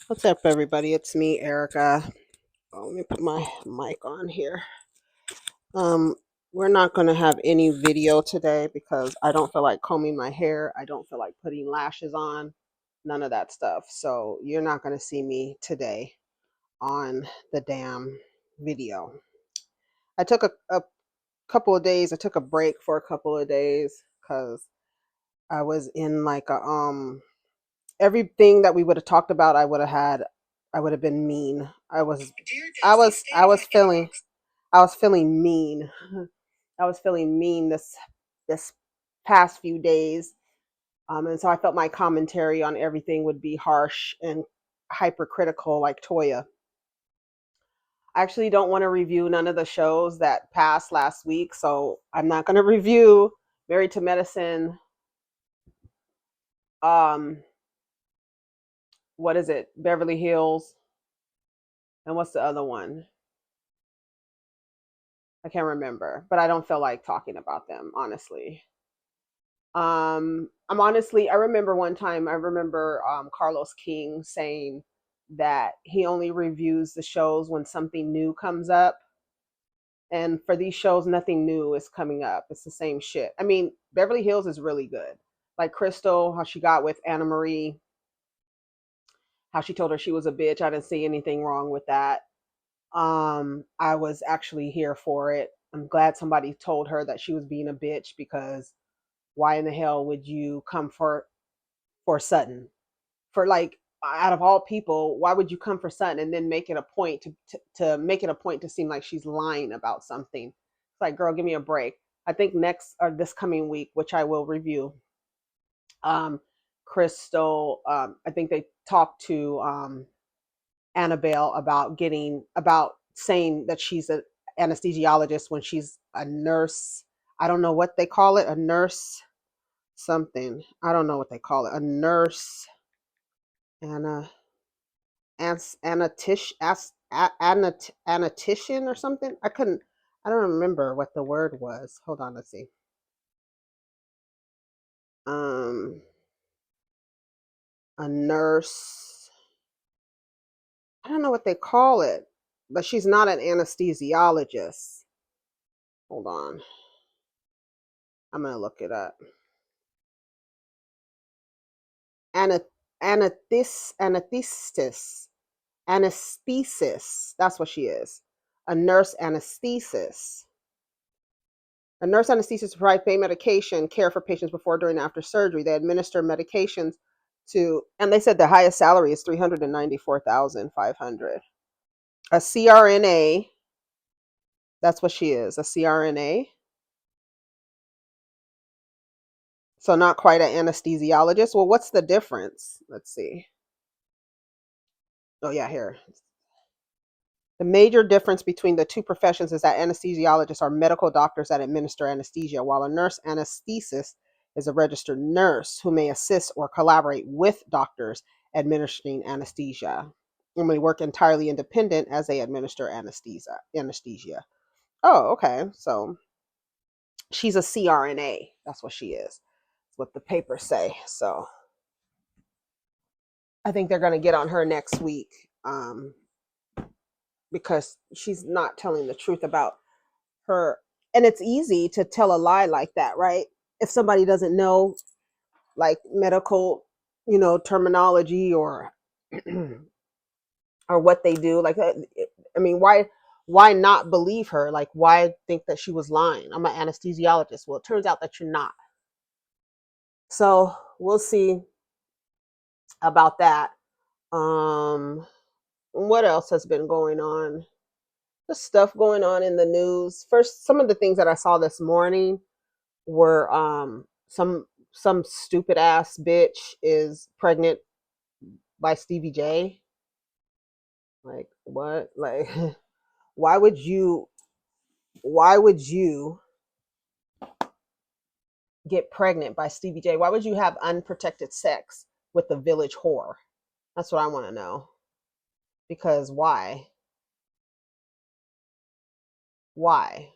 What's up, everybody? It's me, Erica. Let me put my mic on here. Um, we're not going to have any video today because I don't feel like combing my hair. I don't feel like putting lashes on, none of that stuff. So you're not going to see me today on the damn video. I took a couple of days. I took a break for a couple of days because I was in like a everything that we would have talked about. I would have been mean. I was feeling mean. I was feeling mean this past few days, and so I felt my commentary on everything would be harsh and hypercritical, like Toya. I actually don't want to review none of the shows that passed last week, so I'm not going to review Married to Medicine. Um, what is it? Beverly Hills, and what's the other one? I can't remember, but I don't feel like talking about them, honestly. I remember one time, Carlos King saying that he only reviews the shows when something new comes up. And for these shows, nothing new is coming up. It's the same shit. I mean, Beverly Hills is really good. Like Crystal, how she got with Anna Marie, how she told her she was a bitch. I didn't see anything wrong with that. I was actually here for it. I'm glad somebody told her that she was being a bitch, because why in the hell would you come for Sutton? For like, out of all people, why would you come for Sutton and then make it a point to make it a point to seem like she's lying about something? It's like, girl, give me a break. I think next or this coming week, which I will review, um, Crystal, I think they talked to Annabelle about saying that she's an anesthesiologist when she's a nurse. I don't know what they call it, a nurse something. I don't know what they call it, a nurse Anna anatish anatician or something. I don't remember what the word was. Hold on, let's see. Um, a nurse. I don't know what they call it, but she's not an anesthesiologist. Hold on, I'm gonna look it up. Ana, anesthetist, anesthesis. That's what she is. A nurse anesthetist. A nurse anesthetist provides pain medication care for patients before, during, and after surgery. They administer medications and they said the highest salary is 394,500. A CRNA, that's what she is, a CRNA. So not quite an anesthesiologist. Well, what's the difference? Let's see. Oh yeah, here. The major difference between the two professions is that anesthesiologists are medical doctors that administer anesthesia, while a nurse anesthetist is a registered nurse who may assist or collaborate with doctors administering anesthesia, and may work entirely independent as they administer anesthesia. Oh, okay. So she's a CRNA. That's what she is. That's what the papers say. So I think they're going to get on her next week, because she's not telling the truth about her. And it's easy to tell a lie like that, right? If somebody doesn't know, like, medical, terminology, or or what they do, like, I mean, why not believe her? Like, why think that she was lying? I'm an anesthesiologist. Well, it turns out that you're not. So we'll see about that. What else has been going on? The stuff going on in the news. First, some of the things that I saw this morning were, some stupid ass bitch is pregnant by Stevie J. Like, what? Like, why would you why would you get pregnant by Stevie J? Why would you have unprotected sex with the village whore? That's what I want to know. Because why? Why?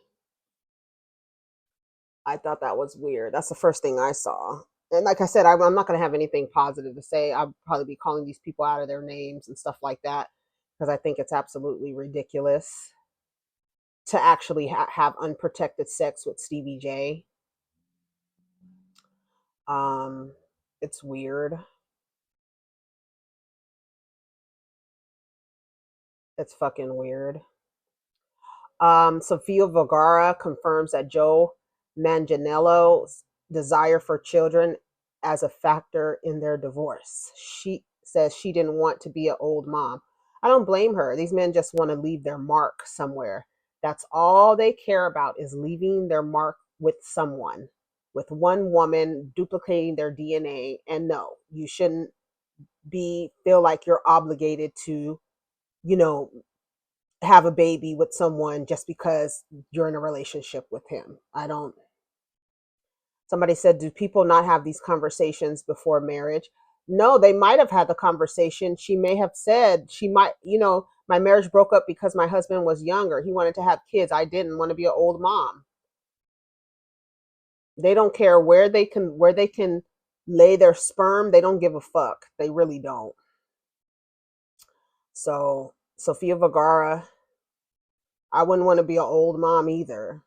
I thought that was weird. That's the first thing I saw. And like I said, I'm not going to have anything positive to say. I'll probably be calling these people out of their names and stuff like that because I think it's absolutely ridiculous to actually have unprotected sex with Stevie J. Um, it's weird. It's fucking weird. Sofia Vegara confirms that Joe Manganiello's desire for children as a factor in their divorce. She says she didn't want to be an old mom. I don't blame her. These men just want to leave their mark somewhere. That's all they care about is leaving their mark with someone, with one woman duplicating their DNA. And no, you shouldn't be feel like you're obligated to, you know, have a baby with someone just because you're in a relationship with him. I don't. Somebody said, do people not have these conversations before marriage? No, they might have had the conversation. She may have said, she might, my marriage broke up because my husband was younger. He wanted to have kids. I didn't want to be an old mom. They don't care where they can lay their sperm. They don't give a fuck. They really don't. So Sofia Vergara, I wouldn't want to be an old mom either.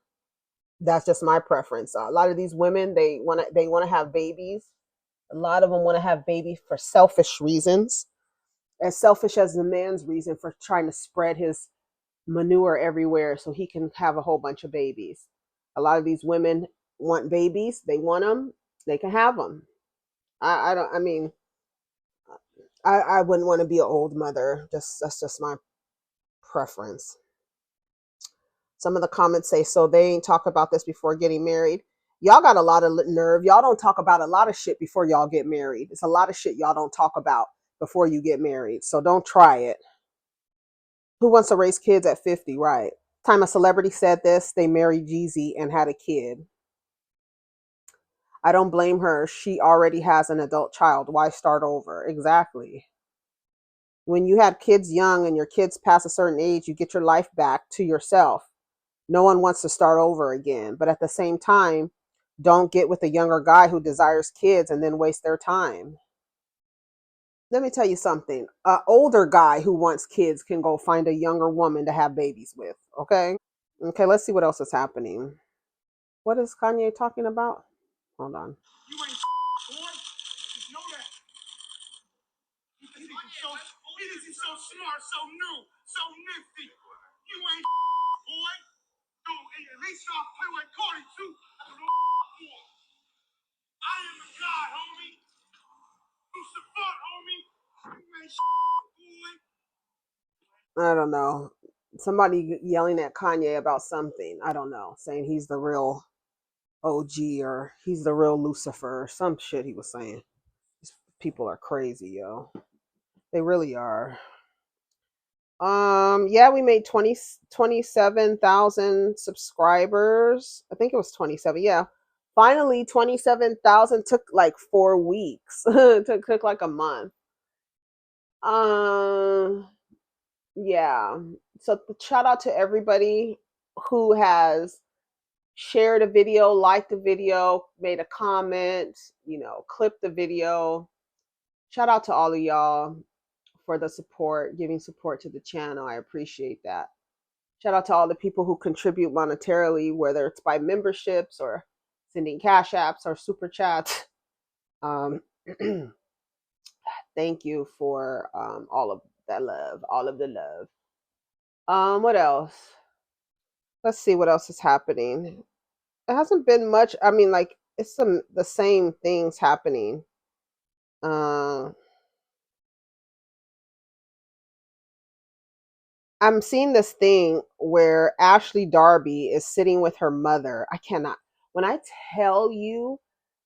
That's just my preference. A lot of these women, they want to have babies. A lot of them want to have babies for selfish reasons, as selfish as the man's reason for trying to spread his manure everywhere so he can have a whole bunch of babies. A lot of these women want babies. They want them. They can have them. I don't. I mean, I wouldn't want to be an old mother. That's just my preference. Some of the comments say, so they ain't talk about this before getting married. Y'all got a lot of nerve. Y'all don't talk about a lot of shit before y'all get married. It's a lot of shit y'all don't talk about before you get married. So don't try it. Who wants to raise kids at 50? Right. Time a celebrity said this, they married Jeezy and had a kid. I don't blame her. She already has an adult child. Why start over? Exactly. When you had kids young and your kids pass a certain age, you get your life back to yourself. No one wants to start over again. But at the same time, don't get with a younger guy who desires kids and then waste their time. Let me tell you something. An older guy who wants kids can go find a younger woman to have babies with. Okay? Okay, let's see what else is happening. What is Kanye talking about? Hold on. You ain't boy. Just know that. He thinks he's so smart, so new, so nifty. You ain't boy. No, at least I'll play like Cardi too. I am a god, homie. You support, homie. You ain't boy. I don't know. Somebody yelling at Kanye about something. I don't know. Saying he's the real OG or he's the real Lucifer or some shit he was saying. These people are crazy, yo. They really are. Yeah, we made 27,000 subscribers. I think it was 27. Yeah. Finally 27,000 took like 4 weeks. took like a month. Um yeah. So shout out to everybody who has shared a video, liked a video, made a comment, clipped the video. Shout out to all of y'all for the support, giving support to the channel. I appreciate that. Shout out to all the people who contribute monetarily, whether it's by memberships or sending cash apps or super chats. Um, thank you for all of that love, all of the love. What else? Let's see what else is happening. It hasn't been much. I mean, like it's the same things happening. Uh, I'm seeing this thing where Ashley Darby is sitting with her mother. I cannot. When I tell you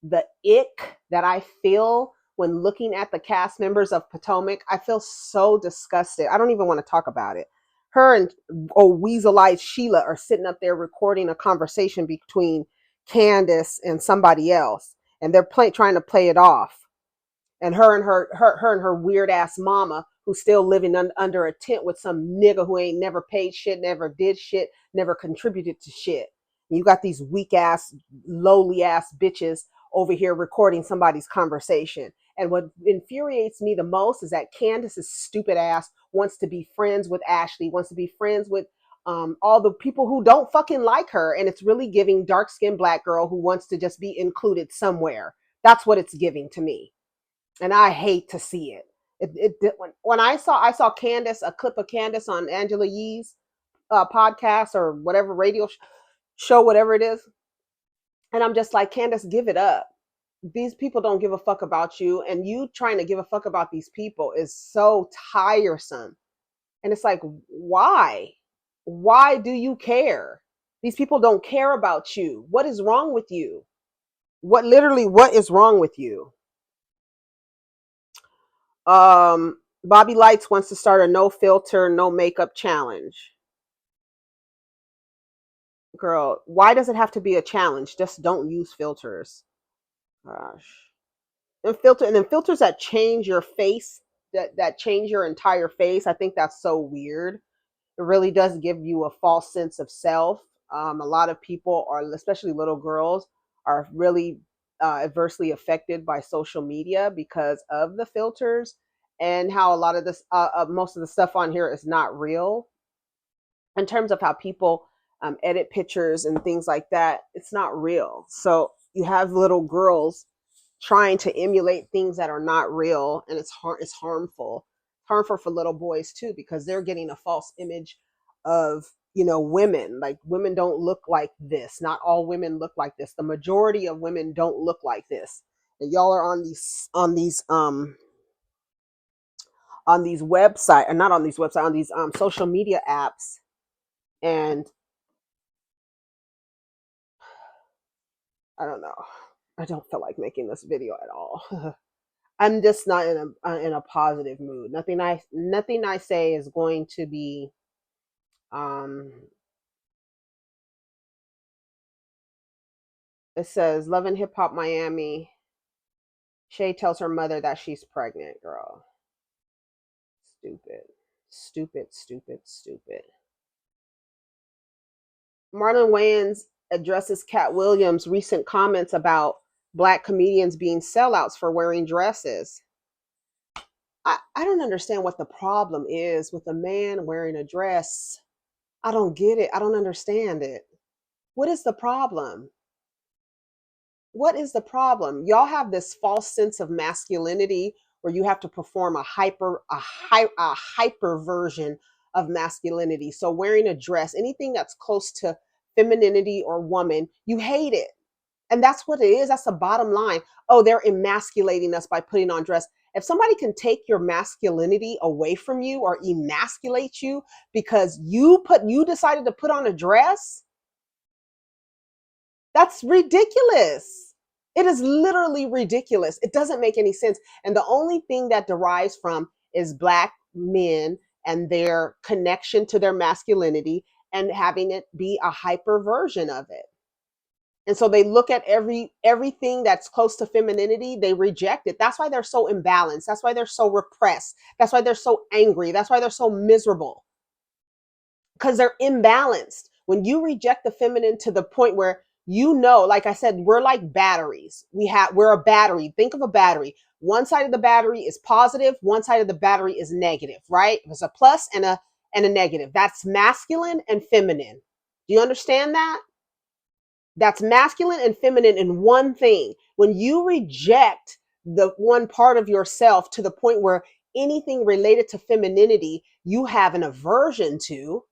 the ick that I feel when looking at the cast members of Potomac, I feel so disgusted. I don't even want to talk about it. Her and weasel-eyed Sheila are sitting up there recording a conversation between Candiace and somebody else, and they're trying to play it off. And her weird ass mama who's still living under a tent with some nigga who ain't never paid shit, never did shit, never contributed to shit. And you got these weak ass, lowly ass bitches over here recording somebody's conversation. And what infuriates me the most is that Candiace's stupid ass wants to be friends with Ashley, wants to be friends with all the people who don't fucking like her. And it's really giving dark skinned black girl who wants to just be included somewhere. That's what it's giving to me. And I hate to see it. When I saw Candiace, a clip of Candiace on Angela Yee's podcast or whatever radio show, whatever it is. And I'm just like, Candiace, give it up. These people don't give a fuck about you. And you trying to give a fuck about these people is so tiresome. And it's like, why? Why do you care? These people don't care about you. What is wrong with you? What is wrong with you? Bobby Lights wants to start a no filter, no makeup challenge. Girl, why does it have to be a challenge? Just don't use filters. Gosh. And then filters that change your face, that change your entire face. I think that's so weird. It really does give you a false sense of self. A lot of people are, especially little girls, are really adversely affected by social media because of the filters and how a lot of this, most of the stuff on here is not real. In terms of how people edit pictures and things like that, it's not real. So you have little girls trying to emulate things that are not real, and it's harmful. Harmful for little boys too, because they're getting a false image of, women. Like, women don't look like this. Not all women look like this. The majority of women don't look like this. And y'all are on these website, or not on these website, on these social media apps, and I don't know. I don't feel like making this video at all. I'm just not in a positive mood. Nothing I say is going to be it says Love and Hip Hop Miami. Shay tells her mother that she's pregnant, girl. Stupid. Stupid, stupid, stupid. Marlon Wayans addresses Cat Williams' recent comments about black comedians being sellouts for wearing dresses. I don't understand what the problem is with a man wearing a dress. I don't get it. I don't understand it. What is the problem? What is the problem? Y'all have this false sense of masculinity where you have to perform a hyper version of masculinity. So wearing a dress, anything that's close to femininity or woman, you hate it. And that's what it is. That's the bottom line. Oh, they're emasculating us by putting on dress. If somebody can take your masculinity away from you or emasculate you because you decided to put on a dress, that's ridiculous. It is literally ridiculous. It doesn't make any sense. And the only thing that derives from is black men and their connection to their masculinity and having it be a hyper version of it. And so they look at everything that's close to femininity, they reject it. That's why they're so imbalanced. That's why they're so repressed. That's why they're so angry. That's why they're so miserable. Because they're imbalanced. When you reject the feminine to the point where, like I said, we're like batteries. We're a battery. Think of a battery. One side of the battery is positive, one side of the battery is negative, right? There's a plus and a negative. That's masculine and feminine. Do you understand that? That's masculine and feminine in one thing. When you reject the one part of yourself to the point where anything related to femininity you have an aversion to,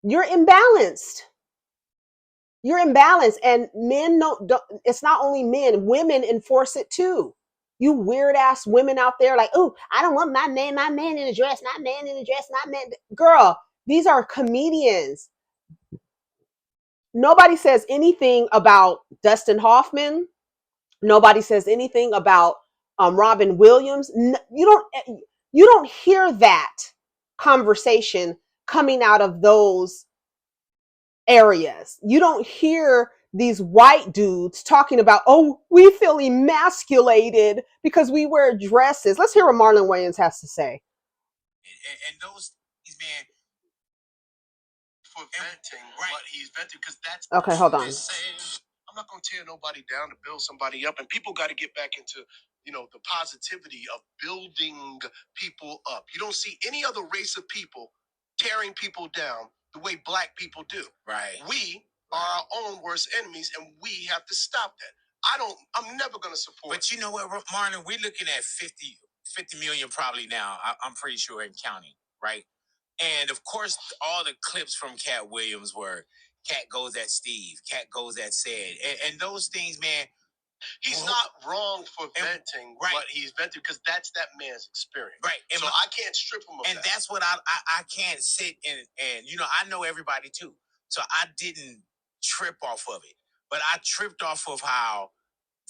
you're imbalanced. You're imbalanced. And men don't, it's not only men, women enforce it too. You weird ass women out there like, oh, I don't want my man in a dress, my man in a dress, my man. Girl, these are comedians. Nobody says anything about Dustin Hoffman. Nobody says anything about Robin Williams. You don't hear that conversation coming out of those areas. You don't hear these white dudes talking about, oh, we feel emasculated because we wear dresses. Let's hear what Marlon Wayans has to say. And these men for venting what he's venting, because that's okay. Hold on. I'm not going to tear nobody down to build somebody up. And people got to get back into, the positivity of building people up. You don't see any other race of people tearing people down the way black people do. Right. We are our own worst enemies, and we have to stop that. I'm never going to support. But you know what, Marlon, we're looking at 50 million probably now. I'm pretty sure in counting, right? And of course, all the clips from Cat Williams were Cat goes at Steve, Cat goes at Said. And those things, man. He's not wrong for venting what he's venting because that's that man's experience. Right. So I can't strip him of that. And that's what I can't sit and I know everybody too. So I didn't trip off of it. But I tripped off of how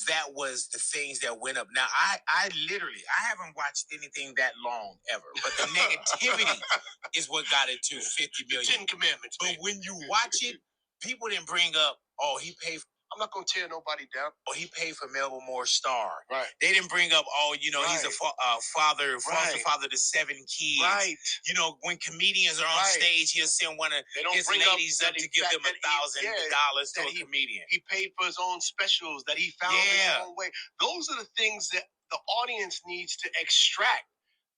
that was the things that went up. Now, I literally, I haven't watched anything that long ever, but the negativity is what got it to 50 million. 10 Commandments. But when you watch it, people didn't bring up, oh, he paid for, I'm not going to tear nobody down. oh, he paid for Melba Moore's star. Right. They didn't bring up, oh, he's a father, foster father to 7 kids. Right. When comedians are on stage, he'll send one of his ladies up to give them $1,000 to a comedian. He paid for his own specials, that he found his own way. Those are the things that the audience needs to extract.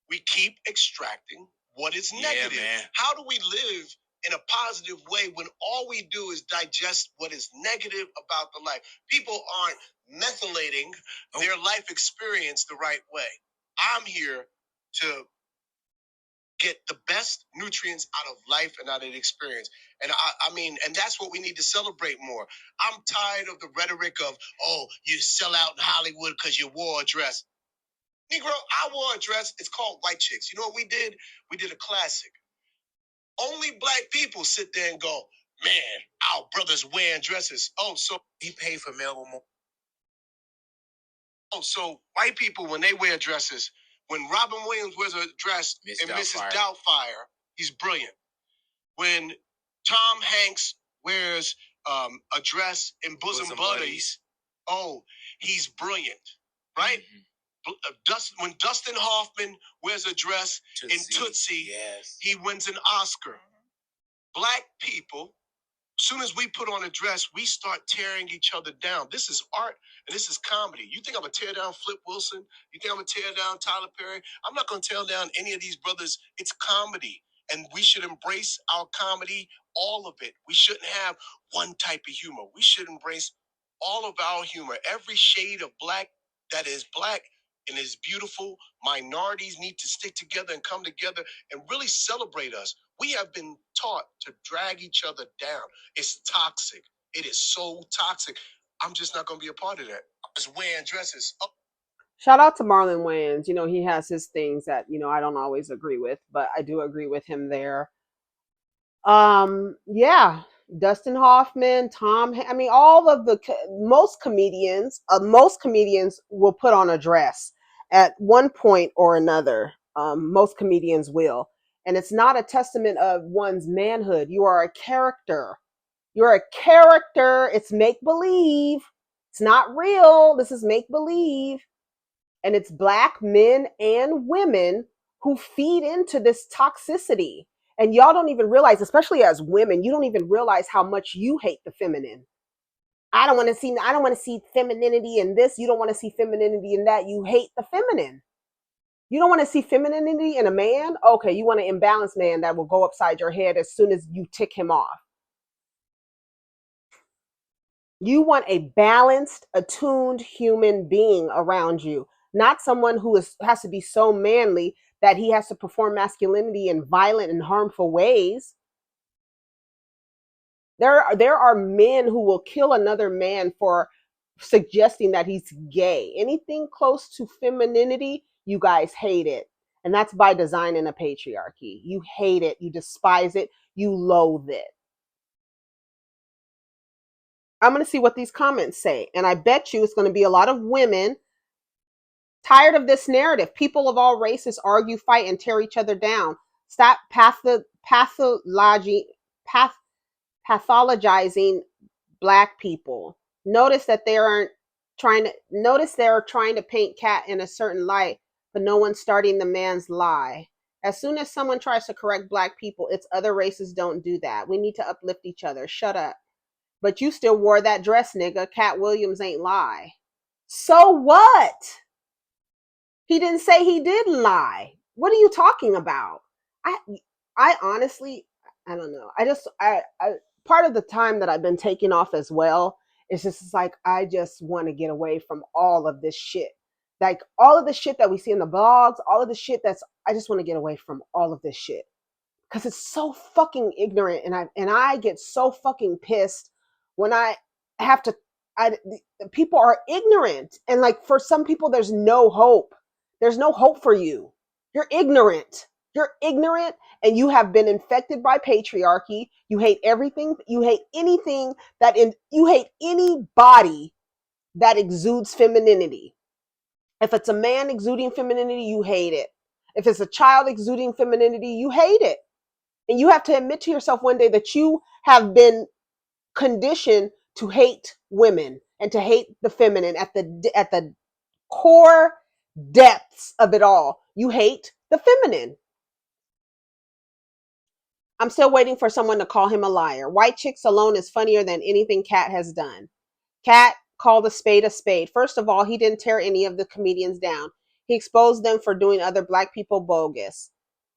We keep extracting what is negative. Man. How do we live in a positive way when all we do is digest what is negative about the life? People aren't methylating their life experience the right way. I'm here to get the best nutrients out of life and out of the experience. And and that's what we need to celebrate more. I'm tired of the rhetoric of, oh, you sell out in Hollywood because you wore a dress. Negro, I wore a dress. It's called White Chicks. You know what we did? We did a classic. Only black people sit there and go, man, our brothers wearing dresses. Oh, so he paid for Melba Moore. Oh, so white people, when they wear dresses, when Robin Williams wears a dress in Mrs. Doubtfire, he's brilliant. When Tom Hanks wears a dress in Bosom Buddies, oh, he's brilliant, right? Mm-hmm. When Dustin Hoffman wears a dress in Tootsie, he wins an Oscar. Black people, as soon as we put on a dress, we start tearing each other down. This is art and this is comedy. You think I'm going to tear down Flip Wilson? You think I'm going to tear down Tyler Perry? I'm not going to tear down any of these brothers. It's comedy. And we should embrace our comedy, all of it. We shouldn't have one type of humor. We should embrace all of our humor. Every shade of black that is black and is beautiful. Minorities need to stick together and come together and really celebrate us. We have been taught to drag each other down. It's toxic. It is so toxic. I'm just not going to be a part of that. I'm just wearing dresses. Oh. Shout out to Marlon Wayans. He has his things that, I don't always agree with, but I do agree with him there. Yeah. Dustin Hoffman, all of most comedians will put on a dress at one point or another. Most comedians will. And it's not a testament of one's manhood. You are a character. You're a character. It's make-believe. It's not real. This is make-believe. And it's black men and women who feed into this toxicity. And y'all don't even realize, especially as women, you don't even realize how much you hate the feminine. I don't want to see femininity in this. You don't want to see femininity in that. You hate the feminine. You don't want to see femininity in a man? Okay, you want an imbalanced man that will go upside your head as soon as you tick him off. You want a balanced, attuned human being around you, not someone who has to be so manly that he has to perform masculinity in violent and harmful ways. There are men who will kill another man for suggesting that he's gay. Anything close to femininity, you guys hate it. And that's by design in a patriarchy. You hate it. You despise it. You loathe it. I'm going to see what these comments say. And I bet you it's going to be a lot of women tired of this narrative. People of all races argue, fight, and tear each other down. Stop pathologizing black people. Notice that they're trying to paint Cat in a certain light, but no one's starting the man's lie. As soon as someone tries to correct black people, it's other races don't do that. We need to uplift each other. Shut up. But you still wore that dress, nigga. Cat Williams ain't lie. So what? He didn't say he didn't lie. What are you talking about? I honestly, I don't know. I part of the time that I've been taking off as well is just like, I just want to get away from all of this shit. Like all of the shit that we see in the blogs, all of the shit I just want to get away from all of this shit. Cause it's so fucking ignorant. And I get so fucking pissed when I have to, people are ignorant. And like for some people, there's no hope. There's no hope for you. You're ignorant. You're ignorant and you have been infected by patriarchy. You hate everything. You hate anything you hate anybody that exudes femininity. If it's a man exuding femininity, you hate it. If it's a child exuding femininity, you hate it. And you have to admit to yourself one day that you have been conditioned to hate women and to hate the feminine at the core depths of it all. You hate the feminine. I'm still waiting for someone to call him a liar. White Chicks Alone is funnier than anything Cat has done. Cat called a spade a spade. First of all, he didn't tear any of the comedians down. He exposed them for doing other black people bogus.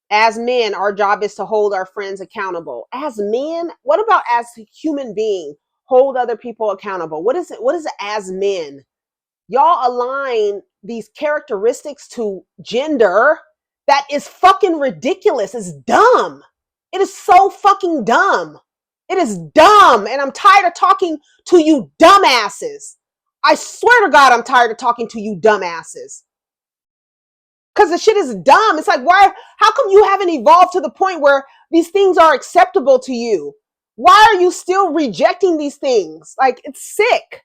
As men, our job is to hold our friends accountable. As men? What about as human beings? Hold other people accountable. What is it? What is it as men? Y'all align these characteristics to gender. That is fucking ridiculous. It's dumb. It is so fucking dumb. It is dumb. And I'm tired of talking to you dumbasses. I swear to God, I'm tired of talking to you dumbasses. Because the shit is dumb. It's like, why? How come you haven't evolved to the point where these things are acceptable to you? Why are you still rejecting these things? Like, it's sick.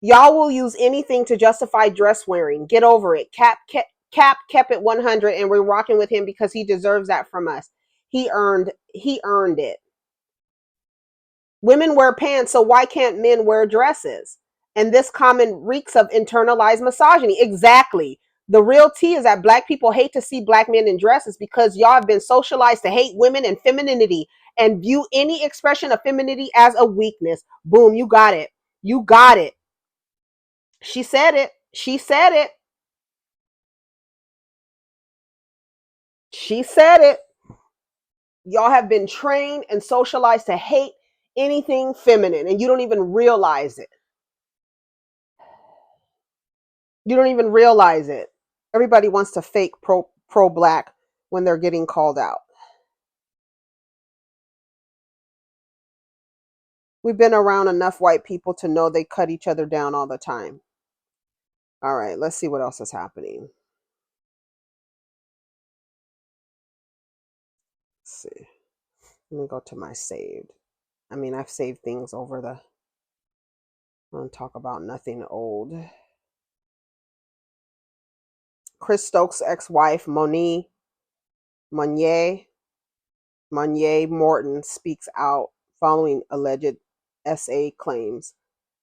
Y'all will use anything to justify dress wearing. Get over it. Cap kept it 100 and we're rocking with him because he deserves that from us. He earned it. Women wear pants, so why can't men wear dresses? And this comment reeks of internalized misogyny. Exactly. The real tea is that black people hate to see black men in dresses because y'all have been socialized to hate women and femininity and view any expression of femininity as a weakness. Boom, you got it. You got it. She said it. She said it. She said it. Y'all have been trained and socialized to hate anything feminine, and you don't even realize it. You don't even realize it. Everybody wants to fake pro black when they're getting called out. We've been around enough white people to know they cut each other down all the time. All right, let's see what else is happening. Let's see. Let me go to my saved. I mean, I've saved things over the... I don't talk about nothing old. Chris Stokes' ex-wife, Monier Morton, speaks out following alleged SA claims.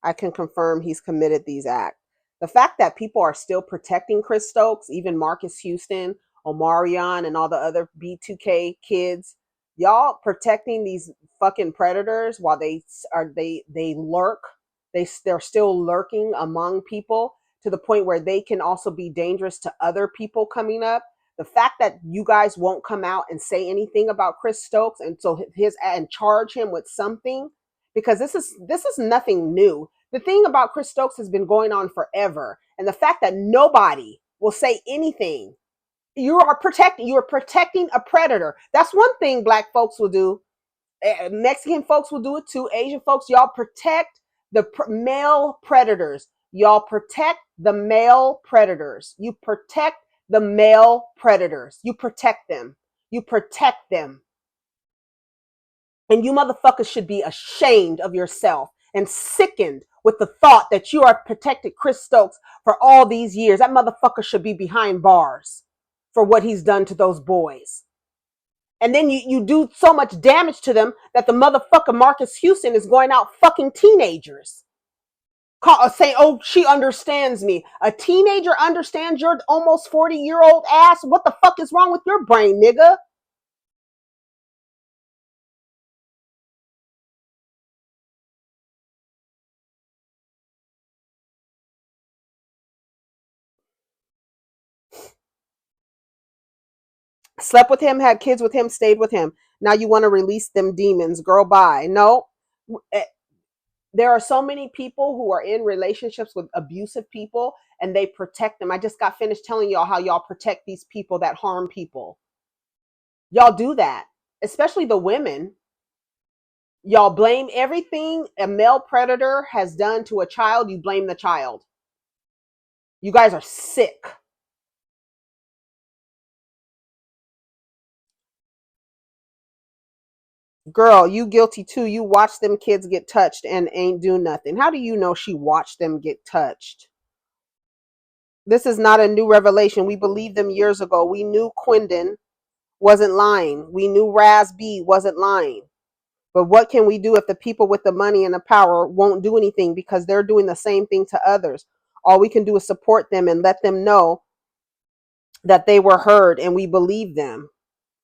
I can confirm he's committed these acts. The fact that people are still protecting Chris Stokes, even Marcus Houston, Omarion, and all the other B2K kids, y'all protecting these fucking predators while they lurk. They're still lurking among people to the point where they can also be dangerous to other people coming up. The fact that you guys won't come out and say anything about Chris Stokes and charge him with something, because this is nothing new. The thing about Chris Stokes has been going on forever, and the fact that nobody will say anything, you are protecting a predator. That's one thing black folks will do. Mexican folks will do it too. Asian folks, y'all protect the male predators. Y'all protect the male predators. You protect the male predators. You protect them. You protect them. And you motherfuckers should be ashamed of yourself and sickened with the thought that you are protected Chris Stokes for all these years. That motherfucker should be behind bars for what he's done to those boys. And then you do so much damage to them that the motherfucker Marcus Houston is going out fucking teenagers. Saying, oh, she understands me. A teenager understands your almost 40-year-old ass? What the fuck is wrong with your brain, nigga? Slept with him, had kids with him, stayed with him. Now you want to release them demons. Girl, bye. No. There are so many people who are in relationships with abusive people and they protect them. I just got finished telling y'all how y'all protect these people that harm people. Y'all do that, especially the women. Y'all blame everything a male predator has done to a child. You blame the child. You guys are sick. Girl, you guilty too. You watched them kids get touched and ain't do nothing. How do you know she watched them get touched? This is not a new revelation. We believed them years ago. We knew Quindon wasn't lying. We knew Raz B wasn't lying. But what can we do if the people with the money and the power won't do anything because they're doing the same thing to others? All we can do is support them and let them know that they were heard and we believe them,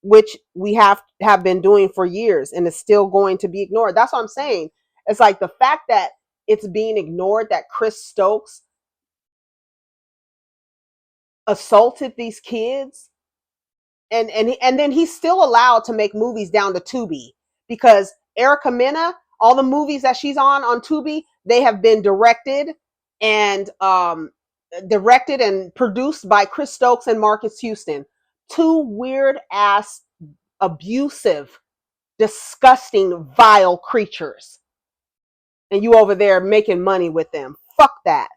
which we have been doing for years, and it's still going to be ignored. That's what I'm saying. It's like the fact that it's being ignored, that Chris Stokes assaulted these kids, and then he's still allowed to make movies down to Tubi, because Erica Mena, all the movies that she's on Tubi, they have been directed and produced by Chris Stokes and Marcus Houston. Two weird ass, abusive, disgusting, vile creatures. And you over there making money with them. Fuck that.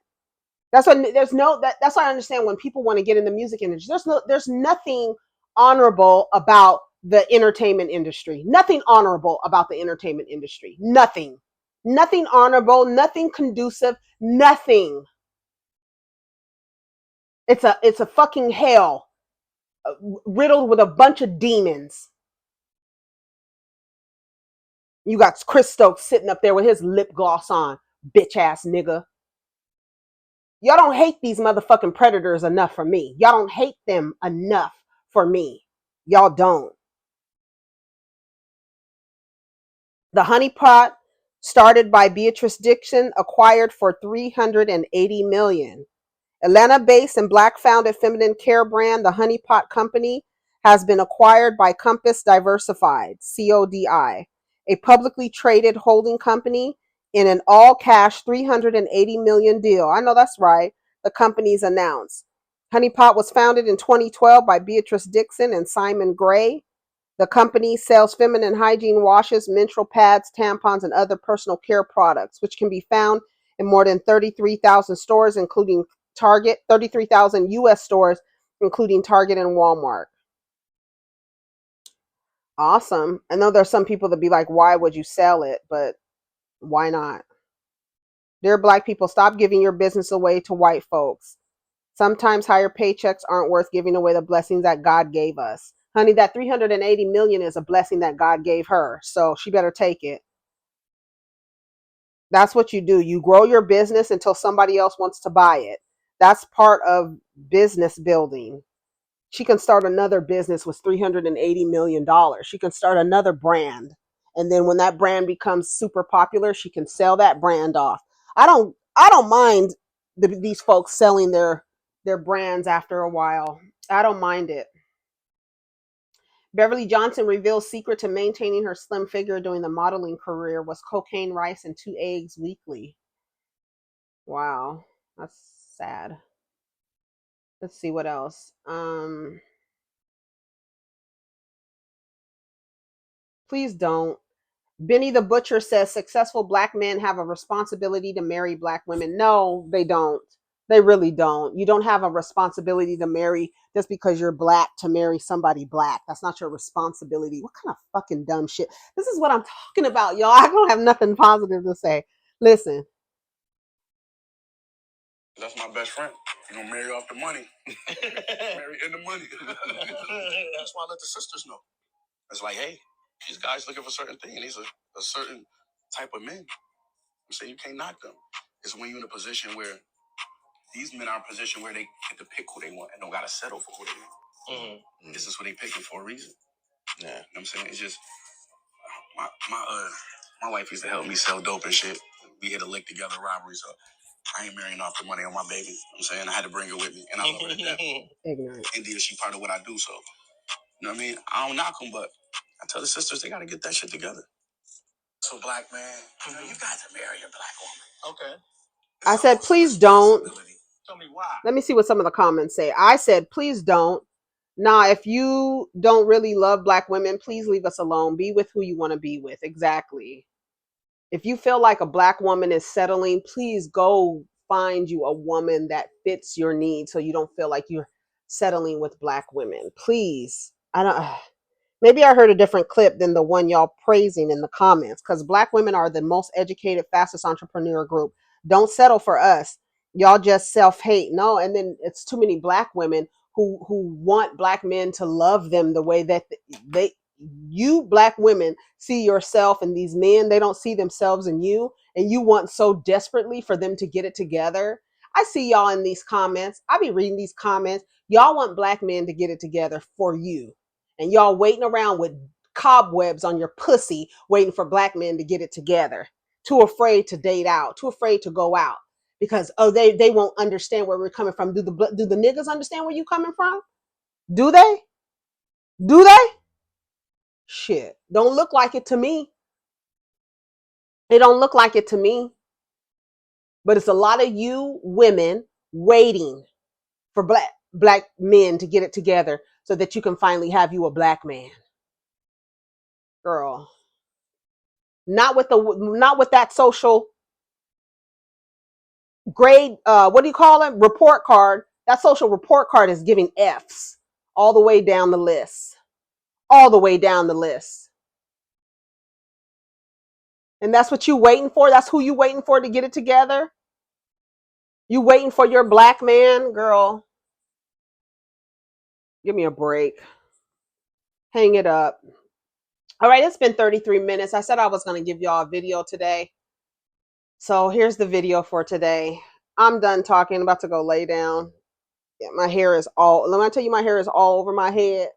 That's what that's what I understand when people want to get in the music industry. There's nothing honorable about the entertainment industry. Nothing honorable about the entertainment industry. Nothing. Nothing honorable, nothing conducive, nothing. It's a fucking hell, riddled with a bunch of demons. You got Chris Stokes sitting up there with his lip gloss on, bitch ass nigga. Y'all don't hate these motherfucking predators enough for me. Y'all don't hate them enough for me. Y'all don't. The honeypot, started by Beatrice Dixon, acquired for $380 million. Atlanta-based and Black-founded feminine care brand, the Honeypot Company, has been acquired by Compass Diversified, CODI, a publicly traded holding company, in an all-cash $380 million deal. I know that's right. The company's announced. Honeypot was founded in 2012 by Beatrice Dixon and Simon Gray. The company sells feminine hygiene washes, menstrual pads, tampons, and other personal care products, which can be found in more than 33,000 stores, including Target, 33,000 U.S. stores, including Target and Walmart. Awesome. I know there's some people that be like, why would you sell it? But why not? Dear Black people, stop giving your business away to white folks. Sometimes higher paychecks aren't worth giving away the blessings that God gave us. Honey, that $380 million is a blessing that God gave her, so she better take it. That's what you do. You grow your business until somebody else wants to buy it. That's part of business building. She can start another business with $380 million. She can start another brand. And then when that brand becomes super popular, she can sell that brand off. I don't mind these folks selling their brands after a while. I don't mind it. Beverly Johnson reveals secret to maintaining her slim figure during the modeling career was cocaine, rice, and 2 eggs weekly. Wow, that's sad. Let's see what else. Please don't. Benny the Butcher says successful Black men have a responsibility to marry Black women. No, they don't. They really don't. You don't have a responsibility to marry just because you're Black to marry somebody Black. That's not your responsibility. What kind of fucking dumb shit? This is what I'm talking about, y'all. I don't have nothing positive to say. Listen. That's my best friend. You gonna marry off the money. Marry in the money. That's why I let the sisters know. It's like, hey, these guys looking for certain things. These are a certain type of men. I'm saying you can't knock them. It's when you're in a position where these men are in a position where they get to pick who they want and don't gotta settle for who they want. Mm-hmm. This is what they picking for a reason. Yeah. You know what I'm saying? It's just my wife used to help me sell dope and shit. We hit a lick together robbery, so I ain't marrying off the money on my baby. You know what I'm saying? I had to bring her with me, and I love her to death. Ignorant. India, she part of what I do, so You know what I mean? I don't knock them, but I tell the sisters they got to get that shit together. So, black man, you know, you got to marry a black woman. Okay. I said, please don't. Tell me why. Let me see what some of the comments say. I said, please don't. Nah, if you don't really love black women, please leave us alone. Be with who you want to be with. Exactly. If you feel like a black woman is settling, please go find you a woman that fits your needs so you don't feel like you're settling with black women. Please. I don't maybe I heard a different clip than the one y'all praising in the comments, because black women are the most educated, fastest entrepreneur group. Don't settle for us. Y'all just self-hate. No, and then it's too many black women who want black men to love them the way that they you black women see yourself in these men. They don't see themselves in you, and you want so desperately for them to get it together. I see y'all in these comments. I be reading these comments. Y'all want black men to get it together for you, and y'all waiting around with cobwebs on your pussy waiting for black men to get it together, too afraid to date out, too afraid to go out because they won't understand where we're coming from. Do the niggas understand where you coming from? Do they? Shit, don't look like it to me. It don't look like it to me. But it's a lot of you women waiting for black men to get it together so that you can finally have you a black man. Girl, not with that social grade, what do you call it? Report card. That social report card is giving F's all the way down the list. All the way down the list. And that's what you waiting for? That's who you waiting for to get it together? You waiting for your black man? Girl, give me a break. Hang it up. All right, it's been 33 minutes. I said I was going to give y'all a video today. So here's the video for today. I'm done talking. I'm about to go lay down. Yeah, my hair is all, let me tell you, my hair is all over my head.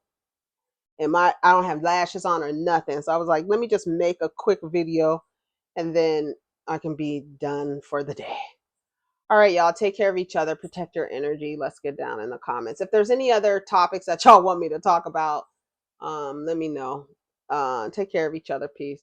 And I don't have lashes on or nothing. So I was like, let me just make a quick video and then I can be done for the day. All right, y'all, take care of each other. Protect your energy. Let's get down in the comments. If there's any other topics that y'all want me to talk about, let me know. Take care of each other. Peace.